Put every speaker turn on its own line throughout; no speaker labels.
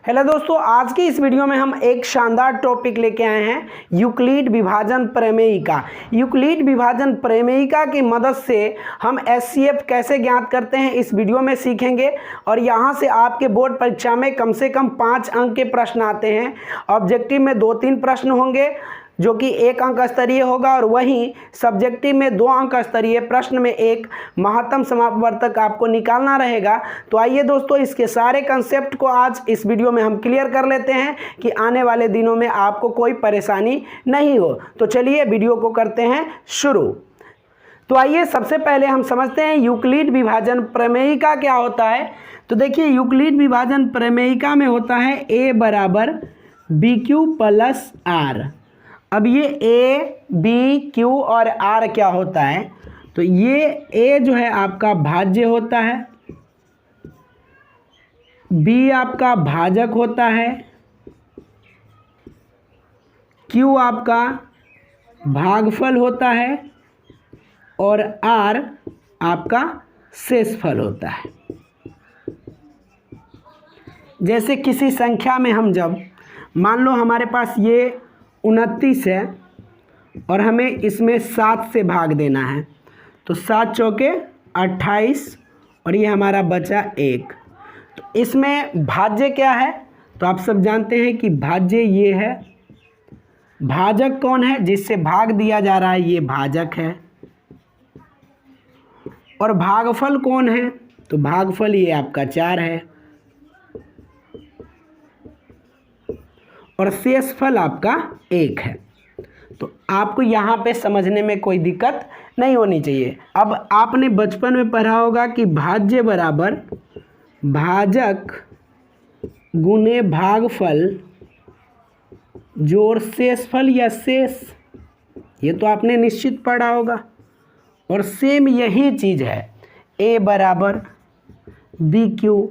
Hello दोस्तों, आज की इस वीडियो में हम एक शानदार टॉपिक लेके आए हैं, यूक्लिड विभाजन प्रमेयिका। यूक्लिड विभाजन प्रमेयिका की मदद से हम एचसीएफ कैसे ज्ञात करते हैं इस वीडियो में सीखेंगे। और यहाँ से आपके बोर्ड परीक्षा में कम से कम 5 अंक के प्रश्न आते हैं। ऑब्जेक्टिव में 2-3 प्रश्न होंगे जो कि 1 अंक स्तरीय होगा, और वहीं सब्जेक्टिव में 2 अंक स्तरीय प्रश्न में एक महत्तम समापवर्तक आपको निकालना रहेगा। तो आइए दोस्तों, इसके सारे कंसेप्ट को आज इस वीडियो में हम क्लियर कर लेते हैं कि आने वाले दिनों में आपको कोई परेशानी नहीं हो। तो चलिए वीडियो को करते हैं शुरू। तो आइए सबसे पहले हम समझते हैं यूक्लिड विभाजन प्रमेयिका क्या होता है। तो देखिए, यूक्लिड विभाजन प्रमेयिका में होता है a बराबर बी क्यू प्लस आर। अब ये ए बी क्यू और आर क्या होता है, तो ये ए जो है आपका भाज्य होता है, बी आपका भाजक होता है, क्यू आपका भागफल होता है और आर आपका शेषफल होता है। जैसे किसी संख्या में हम जब मान लो हमारे पास ये 29 है और हमें इसमें 7 से भाग देना है, तो 7 चौके 28 और ये हमारा बचा 1। तो इसमें भाज्य क्या है, तो आप सब जानते हैं कि भाज्य ये है। भाजक कौन है, जिससे भाग दिया जा रहा है, ये भाजक है। और भागफल कौन है, तो भागफल ये आपका 4 है। और शेषफल आपका 1 है। तो आपको यहाँ पे समझने में कोई दिक्कत नहीं होनी चाहिए। अब आपने बचपन में पढ़ा होगा कि भाज्य बराबर भाजक गुने भागफल जोड़ शेषफल या शेष, ये तो आपने निश्चित पढ़ा होगा। और सेम यही चीज़ है, a बराबर बी क्यू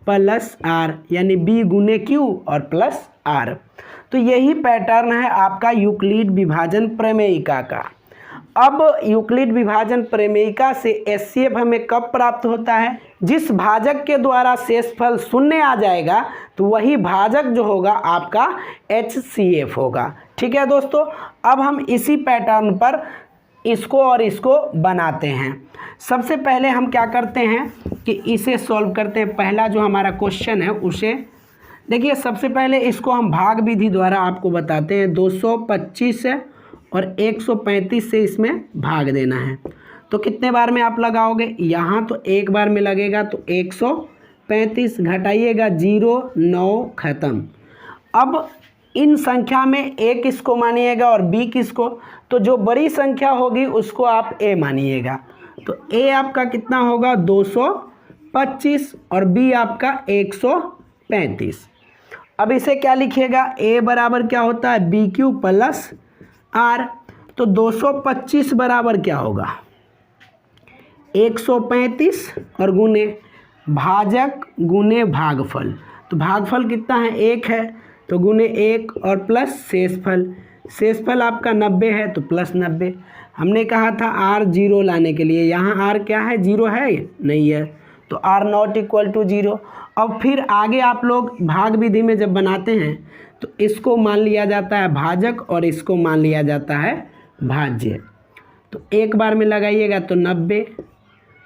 प्लस आर, यानी b गुने q और प्लस आर। तो यही पैटर्न है आपका यूक्लिड विभाजन प्रमेयिका का। अब यूक्लिड विभाजन प्रमेयिका से एचसीएफ हमें कब प्राप्त होता है, जिस भाजक के द्वारा शेषफल 0 आ जाएगा तो वही भाजक जो होगा आपका एचसीएफ होगा। ठीक है दोस्तों, अब हम इसी पैटर्न पर इसको और इसको बनाते हैं। सबसे पहले हम क्या करते हैं कि इसे सॉल्व करते हैं। पहला जो हमारा क्वेश्चन है उसे देखिए, सबसे पहले इसको हम भाग विधि द्वारा आपको बताते हैं। 225 है और 135 से इसमें भाग देना है, तो कितने बार में आप लगाओगे, यहाँ तो एक बार में लगेगा, तो 135 घटाइएगा 0, 9 खत्म। अब इन संख्या में a किसको मानिएगा और b किसको, तो जो बड़ी संख्या होगी उसको आप a मानिएगा। तो a आपका कितना होगा 225 और b आपका 135। अब इसे क्या लिखिएगा, a बराबर क्या होता है बी क्यू प्लस आर। तो 225 बराबर क्या होगा 135 और गुने भाजक गुने भागफल, तो भागफल कितना है 1 है, तो गुने 1 और प्लस शेषफल। शेषफल आपका 90 है तो प्लस 90। हमने कहा था r 0 लाने के लिए, यहाँ r क्या है 0 है नहीं है, तो r नॉट इक्वल टू 0। अब फिर आगे आप लोग भाग विधि में जब बनाते हैं तो इसको मान लिया जाता है भाजक और इसको मान लिया जाता है भाज्य। तो एक बार में लगाइएगा तो 90,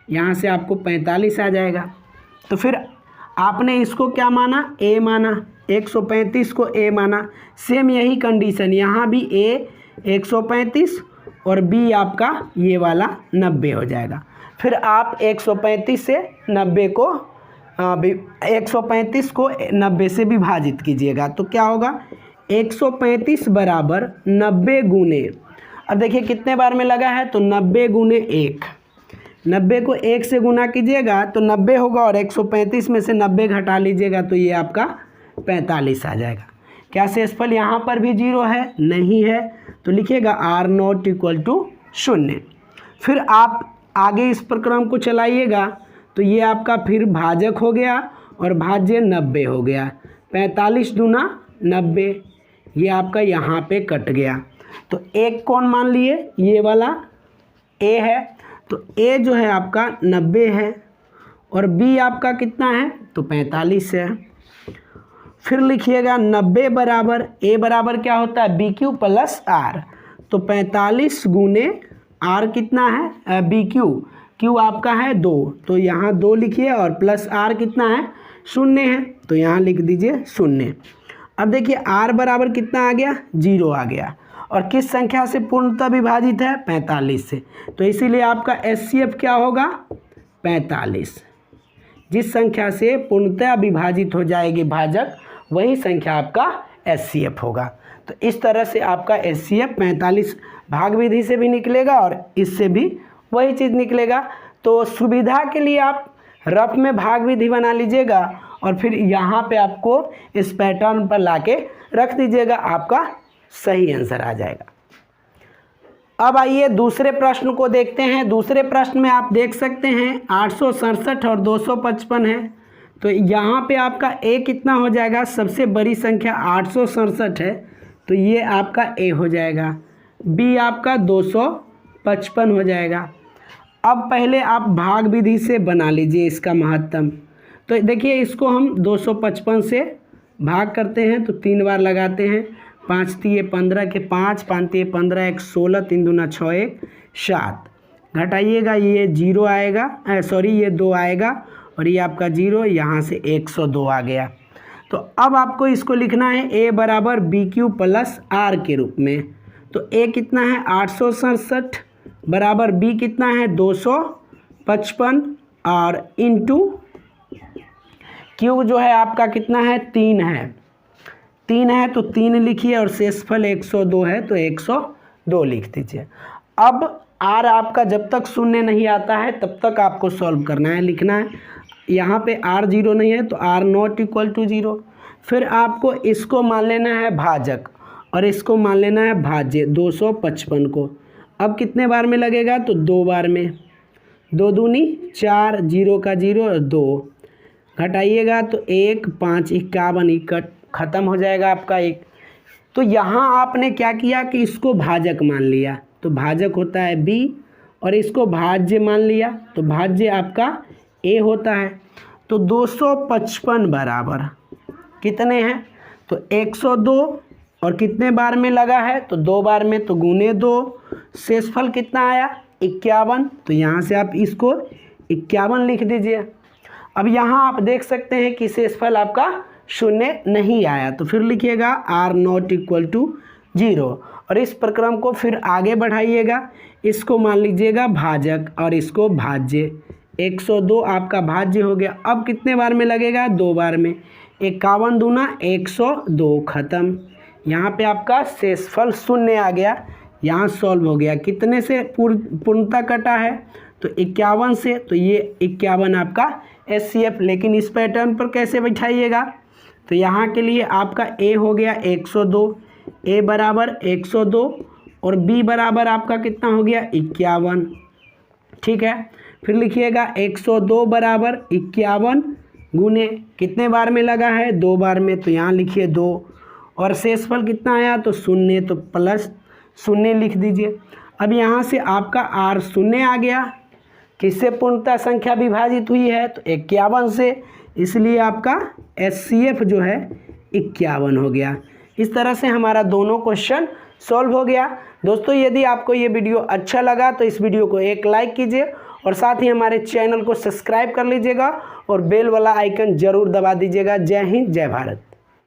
यहाँ से आपको 45 आ जाएगा। तो फिर आपने इसको क्या माना, a माना, 135 को a माना। सेम यही कंडीशन, यहाँ भी a 135 और b आपका ये वाला 90 हो जाएगा। फिर आप 135 से 90 को 135 को 90 से विभाजित कीजिएगा, तो क्या होगा 135 बराबर 90 गुने, अब देखिए कितने बार में लगा है, तो 90 गुने 1। 90 को 1 से गुना कीजिएगा तो 90 होगा, और 135 में से 90 घटा लीजिएगा तो ये आपका 45 आ जाएगा। क्या शेषफल यहाँ पर भी 0 है, नहीं है, तो लिखिएगा r नॉट इक्वल टू 0। फिर आप आगे इस प्रक्रम को चलाइएगा तो ये आपका फिर भाजक हो गया और भाज्य 90 हो गया। 45 दूना 90, ये आपका यहाँ पे कट गया। तो एक कौन मान लिए, ये वाला a है, तो a जो है आपका 90 है और b आपका कितना है, तो 45 है। फिर लिखिएगा 90 बराबर ए बराबर क्या होता है बी क्यू प्लस आर, तो 45 गुने आर कितना है बी क्यू, क्यू आपका है 2, तो यहाँ 2 लिखिए और प्लस आर कितना है 0 है, तो यहाँ लिख दीजिए 0। अब देखिए आर बराबर कितना आ गया 0 आ गया, और किस संख्या से पूर्णतः विभाजित है 45 से, तो इसीलिए आपका एचसीएफ क्या होगा 45। जिस संख्या से पूर्णतः विभाजित हो जाएगी भाजक वही संख्या आपका एचसीएफ होगा। तो इस तरह से आपका एचसीएफ 45 भाग विधि से भी निकलेगा और इससे भी वही चीज़ निकलेगा। तो सुविधा के लिए आप रफ में भाग विधि बना लीजिएगा और फिर यहाँ पे आपको इस पैटर्न पर लाके रख दीजिएगा, आपका सही आंसर आ जाएगा। अब आइए दूसरे प्रश्न को देखते हैं। दूसरे प्रश्न में आप देख सकते हैं 867 और 255 है, तो यहाँ पे आपका ए कितना हो जाएगा, सबसे बड़ी संख्या 867 है तो ये आपका ए हो जाएगा, बी आपका 255 हो जाएगा। अब पहले आप भाग विधि से बना लीजिए इसका महत्तम। तो देखिए इसको हम 255 से भाग करते हैं तो 3 बार लगाते हैं, 5 तिये 15 के 5, 5 तिये 15, 1 16, 3 दूना 6, 1 7, घटाइएगा ये 0 आएगा, ये 2 आएगा और ये आपका 0, यहाँ से 102 आ गया। तो अब आपको इसको लिखना है ए बराबर बी क्यू प्लस आर के रूप में। तो ए कितना है 867 बराबर बी कितना है 255 और इंटू क्यू जो है आपका कितना है 3 है, 3 है तो 3 लिखिए और शेषफल 102 है तो 102 लिख दीजिए। अब आर आपका जब तक 0 नहीं आता है तब तक आपको सॉल्व करना है, लिखना है। यहाँ पे आर 0 नहीं है तो आर नॉट इक्वल टू 0। फिर आपको इसको मान लेना है भाजक और इसको मान लेना है भाज्य 255 को। अब कितने बार में लगेगा तो 2 बार में, 2 दूनी 4, 0 का 0 और 2, घटाइएगा तो 1, 5, 51 इकट्ठ ख़त्म हो जाएगा आपका 1। तो यहाँ आपने क्या किया कि इसको भाजक मान लिया, तो भाजक होता है b और इसको भाज्य मान लिया तो भाज्य आपका a होता है। तो 255 बराबर कितने हैं तो 102 और कितने बार में लगा है तो 2 बार में, तो गुने 2, शेषफल कितना आया 51, तो यहाँ से आप इसको 51 लिख दीजिए। अब यहाँ आप देख सकते हैं कि शेषफल आपका 0 नहीं आया, तो फिर लिखिएगा आर नॉट इक्वल टू 0 और इस प्रक्रम को फिर आगे बढ़ाइएगा, इसको मान लीजिएगा भाजक और इसको भाज्य, 102 आपका भाज्य हो गया। अब कितने बार में लगेगा 2 बार में, 51 दूना 102 ख़त्म। यहाँ पे आपका शेषफल 0 आ गया, यहाँ सॉल्व हो गया। कितने से पूर्णता कटा है तो 51 से, तो ये 51 आपका एचसीएफ। लेकिन इस पैटर्न पर कैसे बैठाइएगा, तो यहाँ के लिए आपका ए हो गया 102, ए बराबर 102 और बी बराबर आपका कितना हो गया 51, ठीक है। फिर लिखिएगा 102 बराबर 51 गुने कितने बार में लगा है 2 बार में, तो यहाँ लिखिए 2 और शेषफल कितना आया तो 0, तो प्लस 0 लिख दीजिए। अब यहाँ से आपका आर 0 आ गया, किससे पूर्णतः संख्या विभाजित हुई है तो 51 से, इसलिए आपका एचसीएफ जो है 51 हो गया। इस तरह से हमारा दोनों क्वेश्चन सॉल्व हो गया। दोस्तों यदि आपको ये वीडियो अच्छा लगा तो इस वीडियो को एक लाइक कीजिए और साथ ही हमारे चैनल को सब्सक्राइब कर लीजिएगा और बेल वाला आइकन ज़रूर दबा दीजिएगा। जय हिंद, जय भारत।